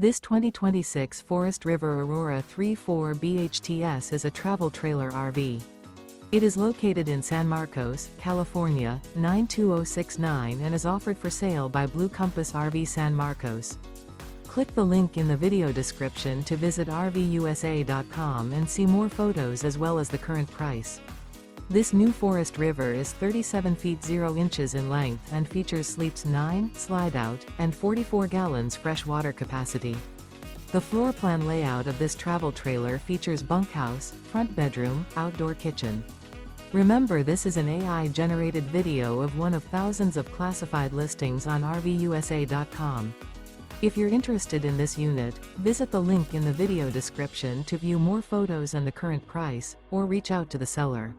This 2026 Forest River Aurora 3.4 BHTS is a travel trailer RV. It is located in San Marcos, California, 92069 and is offered for sale by Blue Compass RV San Marcos. Click the link in the video description to visit RVUSA.com and see more photos as well as the current price. This new Forest River is 37 feet 0 inches in length and features sleeps 9, Slideout, and 44 gallons fresh water capacity. The floor plan layout of this travel trailer features bunkhouse, front bedroom, outdoor kitchen. Remember, this is an AI-generated video of one of thousands of classified listings on RVUSA.com. If you're interested in this unit, visit the link in the video description to view more photos and the current price, or reach out to the seller.